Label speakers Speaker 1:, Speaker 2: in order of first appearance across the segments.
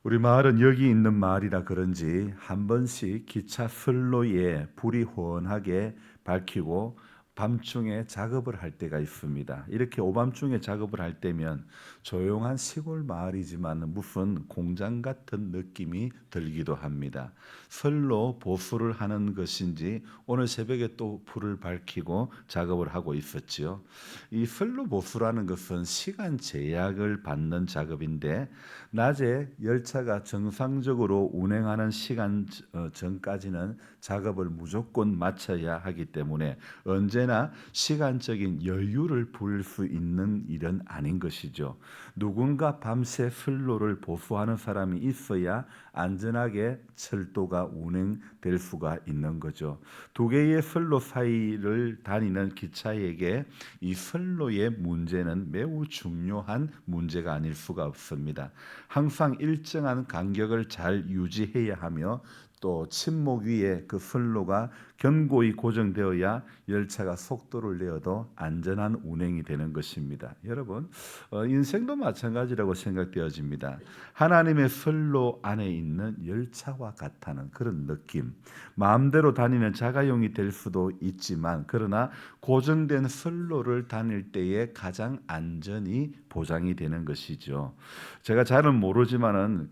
Speaker 1: 우리 마을은 여기 있는 마을이라 그런지 한 번씩 기차 선로에 불이 훤하게 밝히고 밤중에 작업을 할 때가 있습니다. 이렇게 오밤중에 작업을 할 때면 조용한 시골 마을이지만 무슨 공장 같은 느낌이 들기도 합니다. 선로 보수를 하는 것인지 오늘 새벽에 또 불을 밝히고 작업을 하고 있었지요. 이 선로 보수라는 것은 시간 제약을 받는 작업인데 낮에 열차가 정상적으로 운행하는 시간 전까지는 작업을 무조건 마쳐야 하기 때문에 언제나 시간적인 여유를 부릴 수 있는 일은 아닌 것이죠. 누군가 밤새 선로를 보수하는 사람이 있어야 안전하게 철도가 운행될 수가 있는 거죠. 두 개의 선로 사이를 다니는 기차에게 이 선로의 문제는 매우 중요한 문제가 아닐 수가 없습니다. 항상 일정한 간격을 잘 유지해야 하며 또 침목 위에 그 선로가 견고히 고정되어야 열차가 속도를 내어도 안전한 운행이 되는 것입니다. 여러분, 인생도 마찬가지라고 생각되어집니다. 하나님의 선로 안에 있는 열차와 같다는 그런 느낌. 마음대로 다니는 자가용이 될 수도 있지만 그러나 고정된 선로를 다닐 때에 가장 안전이 보장이 되는 것이죠. 제가 잘은 모르지만은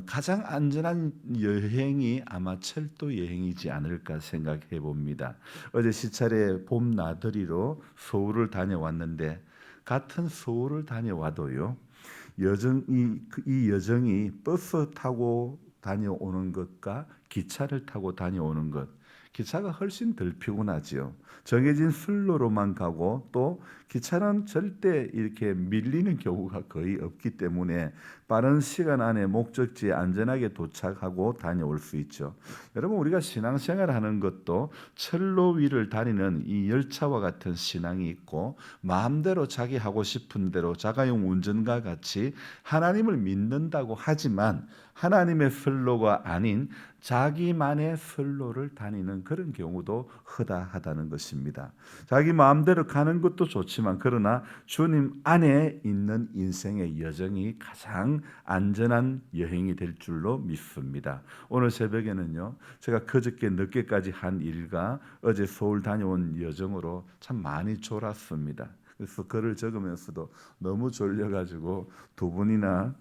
Speaker 1: 가장 안전한 여행이 아마 철도 여행이지 않을까 생각해 봅니다. 어제 시차례 봄 나들이로 서울을 다녀왔는데 같은 서울을 다녀와도요. 이 여정이 버스 타고 다녀오는 것과 기차를 타고 다녀오는 것, 기차가 훨씬 덜 피곤하지요. 정해진 선로로만 가고 또 기차는 절대 이렇게 밀리는 경우가 거의 없기 때문에 빠른 시간 안에 목적지에 안전하게 도착하고 다녀올 수 있죠. 여러분, 우리가 신앙생활 하는 것도 철로 위를 다니는 이 열차와 같은 신앙이 있고 마음대로 자기 하고 싶은 대로 자가용 운전과 같이 하나님을 믿는다고 하지만 하나님의 선로가 아닌 자기만의 선로를 다니는 그런 경우도 허다하다는 것입니다. 자기 마음대로 가는 것도 좋지만 그러나 주님 안에 있는 인생의 여정이 가장 안전한 여행이 될 줄로 믿습니다. 오늘 새벽에는요, 제가 그저께 늦게까지 한 일과 어제 서울 다녀온 여정으로 참 많이 졸았습니다. 그래서 글을 적으면서도 너무 졸려가지고 두 분이나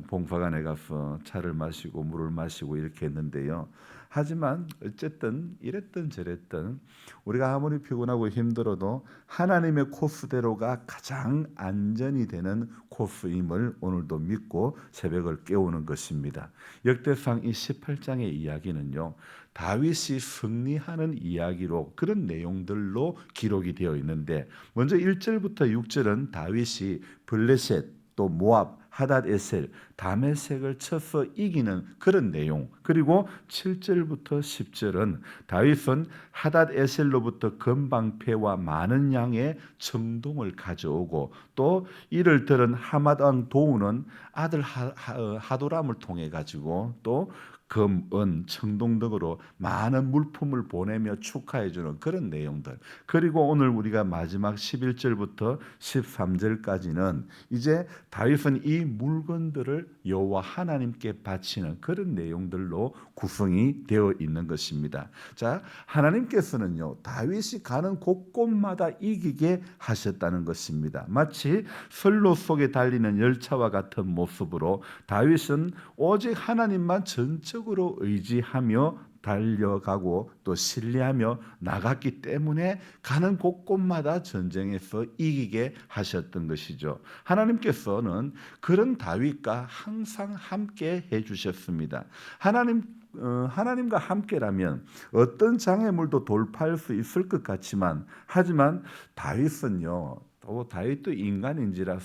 Speaker 1: 봉사관에 가서 차를 마시고 물을 마시고 이렇게 했는데요. 하지만 어쨌든 이랬든 저랬든 우리가 아무리 피곤하고 힘들어도 하나님의 코스대로가 가장 안전이 되는 코스임을 오늘도 믿고 새벽을 깨우는 것입니다. 역대상 이 18장의 이야기는요. 다윗이 승리하는 이야기로 그런 내용들로 기록이 되어 있는데 먼저 1절부터 6절은 다윗이 블레셋 또 모압 하닷에셀 다메섹을 쳐서 이기는 그런 내용, 그리고 7절부터 10절은 다윗은 하닷에셀로부터 건방패와 많은 양의 청동을 가져오고 또 이를 들은 하맛 왕 도우는 아들 하도람을 통해 가지고 또 금, 은, 청동 등으로 많은 물품을 보내며 축하해주는 그런 내용들. 그리고 오늘 우리가 마지막 11절부터 13절까지는 이제 다윗은 이 물건들을 여호와 하나님께 바치는 그런 내용들로 구성이 되어 있는 것입니다. 자, 하나님께서는요, 다윗이 가는 곳곳마다 이기게 하셨다는 것입니다. 마치 선로 속에 달리는 열차와 같은 모습으로 다윗은 오직 하나님만 전적으로 의지하며 달려가고 또 신뢰하며 나갔기 때문에 가는 곳곳마다 전쟁에서 이기게 하셨던 것이죠. 하나님께서는 그런 다윗과 항상 함께 해주셨습니다. 하나님과 함께라면 어떤 장애물도 돌파할 수 있을 것 같지만 하지만 다윗은요. 또 다윗도 인간인지라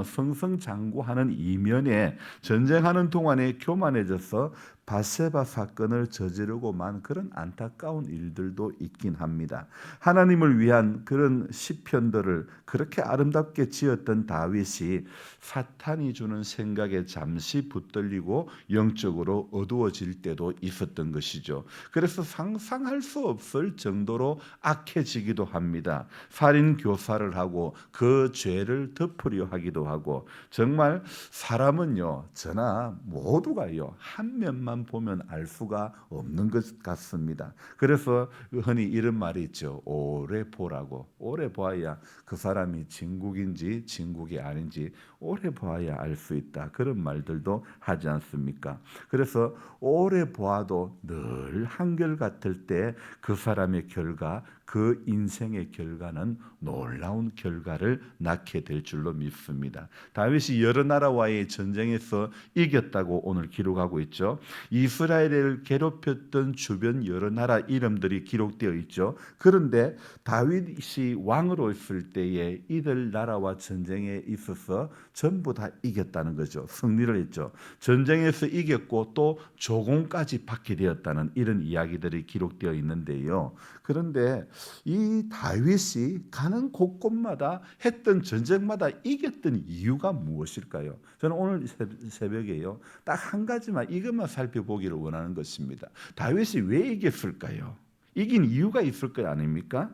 Speaker 1: 승승장구하는 이면에 전쟁하는 동안에 교만해져서 바세바 사건을 저지르고만 그런 안타까운 일들도 있긴 합니다. 하나님을 위한 그런 시편들을 그렇게 아름답게 지었던 다윗이 사탄이 주는 생각에 잠시 붙들리고 영적으로 어두워질 때도 있었던 것이죠. 그래서 상상할 수 없을 정도로 악해지기도 합니다. 살인 교사를 하고 그 죄를 덮으려 하기도 기도하기도 하고 정말 사람은요 저나 모두가요 한 면만 보면 알 수가 없는 것 같습니다. 그래서 흔히 이런 말이 있죠. 오래 보라고. 오래 봐야 그 사람이 진국인지 진국이 아닌지 오래 봐야 알 수 있다. 그런 말들도 하지 않습니까? 그래서 오래 보아도 늘 한결같을 때 그 사람의 결과, 그 인생의 결과는 놀라운 결과를 낳게 될 줄로 믿습니다. 다윗이 여러 나라와의 전쟁에서 이겼다고 오늘 기록하고 있죠. 이스라엘을 괴롭혔던 주변 여러 나라 이름들이 기록되어 있죠. 그런데 다윗이 왕으로 있을 때에 이들 나라와 전쟁에 있어서 전부 다 이겼다는 거죠. 승리를 했죠. 전쟁에서 이겼고 또 조공까지 받게 되었다는 이런 이야기들이 기록되어 있는데요. 그런데 이 다윗이 가는 곳곳마다 했던 전쟁마다 이겼던 이유가 무엇일까요? 저는 오늘 새벽에요. 딱 한 가지만 이것만 살펴보기를 원하는 것입니다. 다윗이 왜 이겼을까요? 이긴 이유가 있을 거 아닙니까?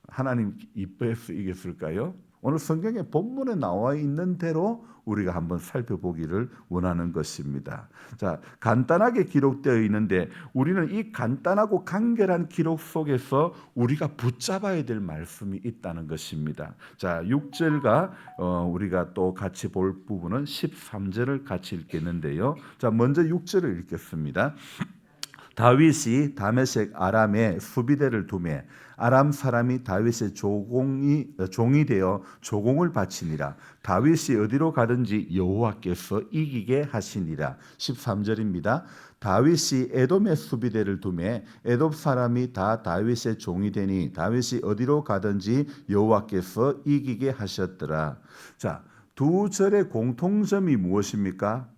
Speaker 1: 하나님 이뻐해서 이겼을까요? 오늘 성경의 본문에 나와 있는 대로 우리가 한번 살펴보기를 원하는 것입니다. 자, 간단하게 기록되어 있는데 우리는 이 간단하고 간결한 기록 속에서 우리가 붙잡아야 될 말씀이 있다는 것입니다. 자, 6절과 우리가 또 같이 볼 부분은 13절을 같이 읽겠는데요. 자, 먼저 6절을 읽겠습니다. 다윗이 다메섹 아람에 수비대를 두매 아람 사람이 다윗의 종이 되어 조공을 바치니라. 다윗이 어디로 가든지 여호와께서 이기게 하시니라. 13절입니다. 다윗이 에돔의 수비대를 두매 에돔 사람이 다 다윗의 종이 되니 다윗이 어디로 가든지 여호와께서 이기게 하셨더라. 자, 두 절의 공통점이 무엇입니까?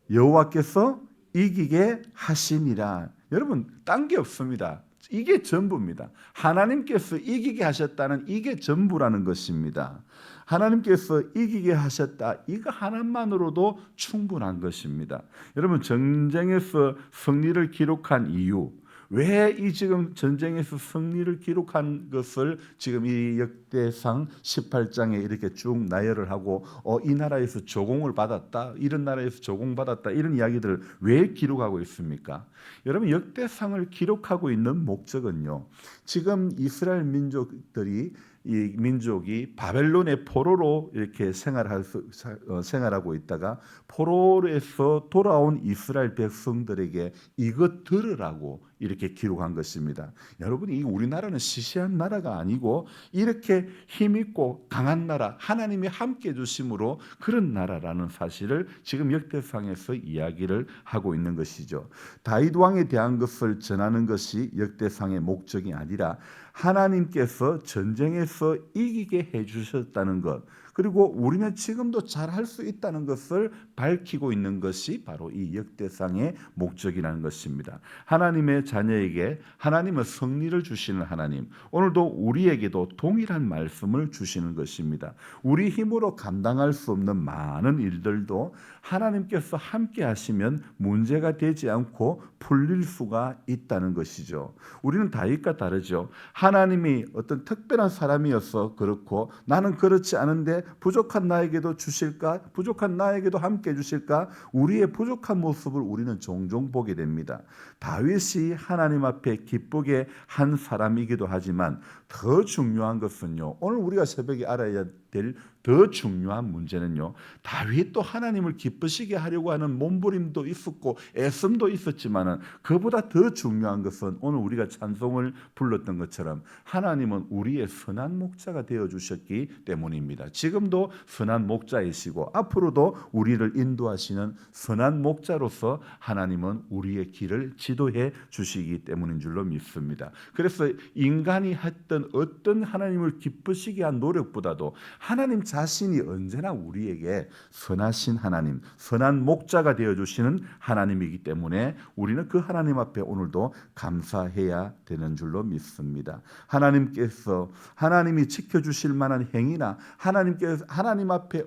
Speaker 1: 여호와께서 이기게 하시니라. 여러분, 딴 게 없습니다. 이게 전부입니다. 하나님께서 이기게 하셨다는 이게 전부라는 것입니다. 하나님께서 이기게 하셨다. 이거 하나만으로도 충분한 것입니다. 여러분, 전쟁에서 승리를 기록한 이유, 왜 이 지금 전쟁에서 승리를 기록한 것을 지금 이 역대상 18장에 이렇게 쭉 나열을 하고 이 나라에서 조공을 받았다, 이런 나라에서 조공받았다, 이런 이야기들을 왜 기록하고 있습니까? 여러분, 역대상을 기록하고 있는 목적은요, 지금 이스라엘 민족들이 이 민족이 바벨론의 포로로 이렇게 생활하고 있다가 포로에서 돌아온 이스라엘 백성들에게 이것 들으라고 이렇게 기록한 것입니다. 여러분, 이 우리나라는 시시한 나라가 아니고 이렇게 힘있고 강한 나라, 하나님이 함께 해주심으로 그런 나라라는 사실을 지금 역대상에서 이야기를 하고 있는 것이죠. 다윗 왕에 대한 것을 전하는 것이 역대상의 목적이 아니라 하나님께서 전쟁에서 이기게 해주셨다는 것, 그리고 우리는 지금도 잘할 수 있다는 것을 밝히고 있는 것이 바로 이 역대상의 목적이라는 것입니다. 하나님의 자녀에게 하나님은 승리를 주시는 하나님, 오늘도 우리에게도 동일한 말씀을 주시는 것입니다. 우리 힘으로 감당할 수 없는 많은 일들도 하나님께서 함께 하시면 문제가 되지 않고 풀릴 수가 있다는 것이죠. 우리는 다윗과 다르죠. 하나님이 어떤 특별한 사람이어서 그렇고 나는 그렇지 않은데 부족한 나에게도 주실까? 부족한 나에게도 함께 주실까? 우리의 부족한 모습을 우리는 종종 보게 됩니다. 다윗이 하나님 앞에 기쁘게 한 사람이기도 하지만 더 중요한 것은요, 오늘 우리가 새벽에 알아야 될 더 중요한 문제는요, 다윗도 하나님을 기쁘시게 하려고 하는 몸부림도 있었고 애씀도 있었지만은 그보다 더 중요한 것은 오늘 우리가 찬송을 불렀던 것처럼 하나님은 우리의 선한 목자가 되어 주셨기 때문입니다. 지금도 선한 목자이시고 앞으로도 우리를 인도하시는 선한 목자로서 하나님은 우리의 길을 지도해 주시기 때문인 줄로 믿습니다. 그래서 인간이 했던 어떤 하나님을 기쁘시게 한 노력보다도 하나님 자신이 언제나 우리에게 선하신 하나님, 선한 목자가 되어주시는 하나님이기 때문에 우리는 그 하나님 앞에 오늘도 감사해야 되는 줄로 믿습니다. 하나님께서 하나님이 지켜주실 만한 행위나 하나님 앞에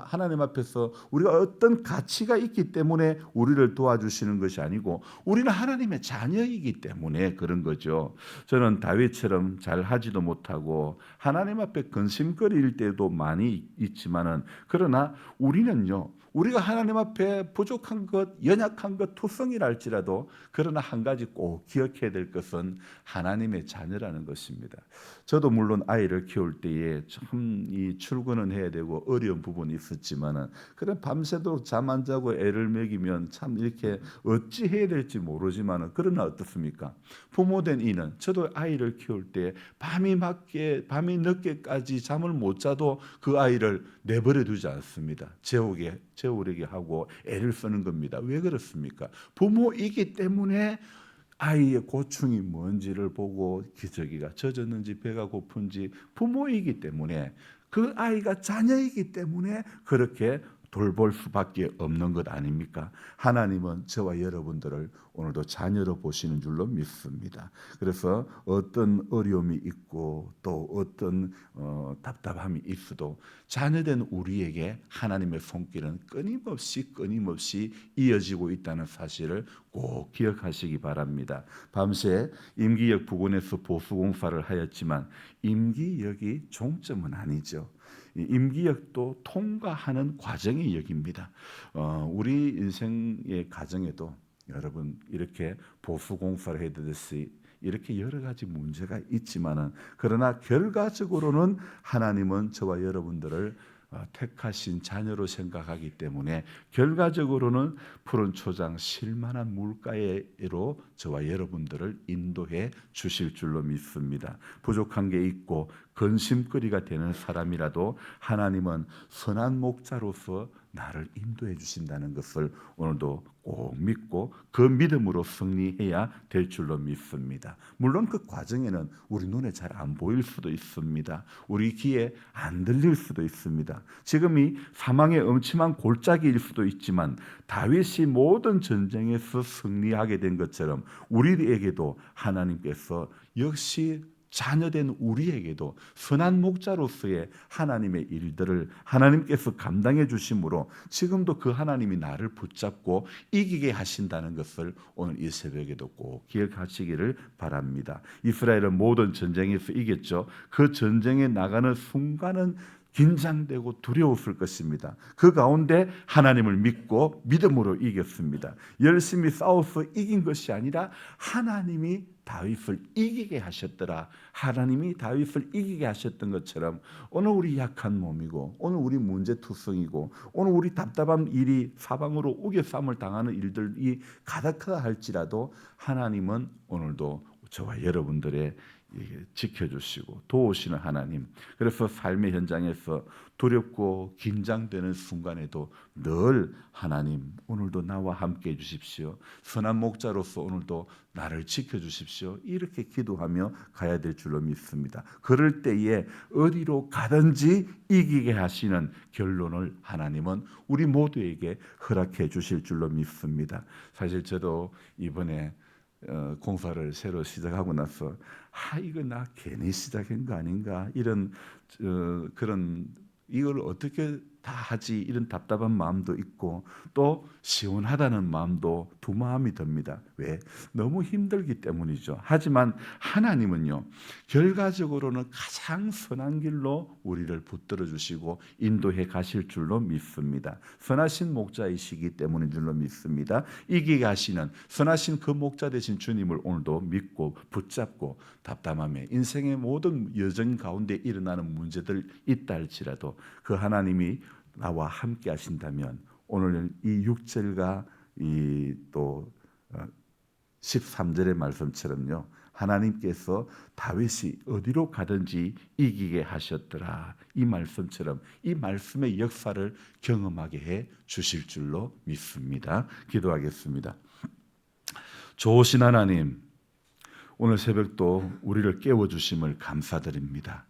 Speaker 1: 하나님 앞에서 우리가 어떤 가치가 있기 때문에 우리를 도와주시는 것이 아니고 우리는 하나님의 자녀이기 때문에 그런 거죠. 저는 다윗처럼 잘 하지도 못하고 하나님 앞에 근심거릴 때도 많이 있지만은 그러나 우리는요. 우리가 하나님 앞에 부족한 것, 연약한 것, 투성이랄지라도 그러나 한 가지 꼭 기억해야 될 것은 하나님의 자녀라는 것입니다. 저도 물론 아이를 키울 때에 참 이 출근은 해야 되고 어려운 부분이 있었지만은 그래 밤새도록 잠 안 자고 애를 먹이면 참 이렇게 어찌 해야 될지 모르지만은 그러나 어떻습니까? 부모된 이는 저도 아이를 키울 때 밤이 늦게까지 잠을 못 자도 그 아이를 내버려 두지 않습니다. 재우려게 하고 애를 쓰는 겁니다. 왜 그렇습니까? 부모이기 때문에 아이의 고충이 뭔지를 보고 기저귀가 젖었는지 배가 고픈지 부모이기 때문에 그 아이가 자녀이기 때문에 그렇게 돌볼 수밖에 없는 것 아닙니까? 하나님은 저와 여러분들을 오늘도 자녀로 보시는 줄로 믿습니다. 그래서 어떤 어려움이 있고 또 어떤 답답함이 있어도 자녀된 우리에게 하나님의 손길은 끊임없이 이어지고 있다는 사실을 꼭 기억하시기 바랍니다. 밤새 임기역 부근에서 보수공사를 하였지만 임기역이 종점은 아니죠. 임기역도 통과하는 과정의 역입니다. 우리 인생의 과정에도 여러분 이렇게 보수공사를 해드듯이 이렇게 여러 가지 문제가 있지만은 그러나 결과적으로는 하나님은 저와 여러분들을 택하신 자녀로 생각하기 때문에 결과적으로는 푸른 초장 실만한 물가에로 저와 여러분들을 인도해 주실 줄로 믿습니다. 부족한 게 있고 근심거리가 되는 사람이라도 하나님은 선한 목자로서 나를 인도해 주신다는 것을 오늘도 꼭 믿고 그 믿음으로 승리해야 될 줄로 믿습니다. 물론 그 과정에는 우리 눈에 잘 안 보일 수도 있습니다. 우리 귀에 안 들릴 수도 있습니다. 지금이 사망의 음침한 골짜기일 수도 있지만 다윗이 모든 전쟁에서 승리하게 된 것처럼 우리에게도 하나님께서 역시 자녀된 우리에게도 선한 목자로서의 하나님의 일들을 하나님께서 감당해 주심으로 지금도 그 하나님이 나를 붙잡고 이기게 하신다는 것을 오늘 이 새벽에도 꼭 기억하시기를 바랍니다. 이스라엘은 모든 전쟁에서 이겼죠. 그 전쟁에 나가는 순간은 긴장되고 두려웠을 것입니다. 그 가운데 하나님을 믿고 믿음으로 이겼습니다. 열심히 싸워서 이긴 것이 아니라 하나님이 다윗을 이기게 하셨더라. 하나님이 다윗을 이기게 하셨던 것처럼 오늘 우리 약한 몸이고 오늘 우리 문제투성이고 오늘 우리 답답한 일이 사방으로 우겨쌈을 당하는 일들이 가득하다 할지라도 하나님은 오늘도 저와 여러분들의 지켜주시고 도우시는 하나님. 그래서 삶의 현장에서 두렵고 긴장되는 순간에도 늘 하나님 오늘도 나와 함께 해주십시오. 선한 목자로서 오늘도 나를 지켜주십시오. 이렇게 기도하며 가야 될 줄로 믿습니다. 그럴 때에 어디로 가든지 이기게 하시는 결론을 하나님은 우리 모두에게 허락해 주실 줄로 믿습니다. 사실 저도 이번에 공사를 새로 시작하고 나서 이거 나 괜히 시작한 거 아닌가 이런 그런 이걸 어떻게 다 하지 이런 답답한 마음도 있고 또 시원하다는 마음도 두 마음이 듭니다. 왜? 너무 힘들기 때문이죠. 하지만 하나님은요 결과적으로는 가장 선한 길로 우리를 붙들어 주시고 인도해 가실 줄로 믿습니다. 선하신 목자이시기 때문인 줄로 믿습니다. 이기게 하시는 선하신 그 목자 되신 주님을 오늘도 믿고 붙잡고 답답함에 인생의 모든 여정 가운데 일어나는 문제들 있다 할지라도 그 하나님이 나와 함께 하신다면 오늘 이 6절과 이 또 13절의 말씀처럼요. 하나님께서 다윗이 어디로 가든지 이기게 하셨더라. 이 말씀처럼 이 말씀의 역사를 경험하게 해 주실 줄로 믿습니다. 기도하겠습니다. 좋으신 하나님, 오늘 새벽도 우리를 깨워주심을 감사드립니다.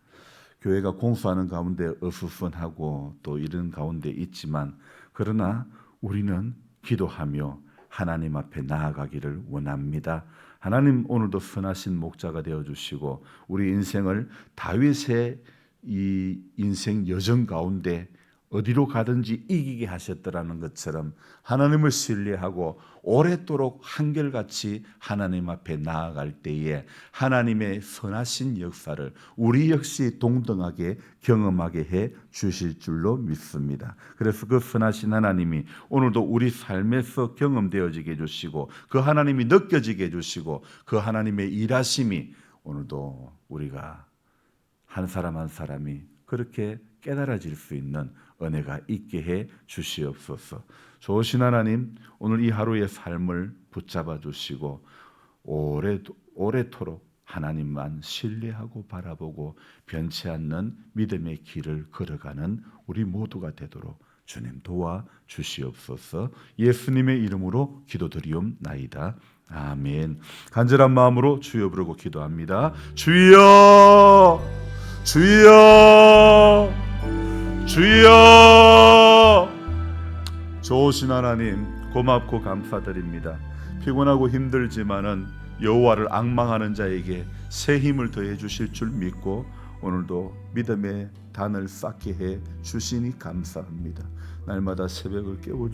Speaker 1: 교회가 공수하는 가운데 어수선하고 또 이런 가운데 있지만 그러나 우리는 기도하며 하나님 앞에 나아가기를 원합니다. 하나님 오늘도 선하신 목자가 되어주시고 우리 인생을 다윗의 이 인생 여정 가운데 어디로 가든지 이기게 하셨더라는 것처럼 하나님을 신뢰하고 오랫도록 한결같이 하나님 앞에 나아갈 때에 하나님의 선하신 역사를 우리 역시 동등하게 경험하게 해 주실 줄로 믿습니다. 그래서 그 선하신 하나님이 오늘도 우리 삶에서 경험되어지게 해주시고 그 하나님이 느껴지게 해주시고 그 하나님의 일하심이 오늘도 우리가 한 사람 한 사람이 그렇게 깨달아질 수 있는 은혜가 있게 해 주시옵소서. 좋으신 하나님, 오늘 이 하루의 삶을 붙잡아 주시고 오래도록 하나님만 신뢰하고 바라보고 변치 않는 믿음의 길을 걸어가는 우리 모두가 되도록 주님 도와 주시옵소서. 예수님의 이름으로 기도드리옵나이다. 아멘. 간절한 마음으로 주여 부르고 기도합니다. 주여, 주여, 주여. 좋으신 하나님, 고맙고 감사드립니다. 피곤하고 힘들지만은 여호와를 앙망하는 자에게 새 힘을 더해 주실 줄 믿고 오늘도 믿음의 단을 쌓게 해 주시니 감사합니다. 날마다 새벽을 깨워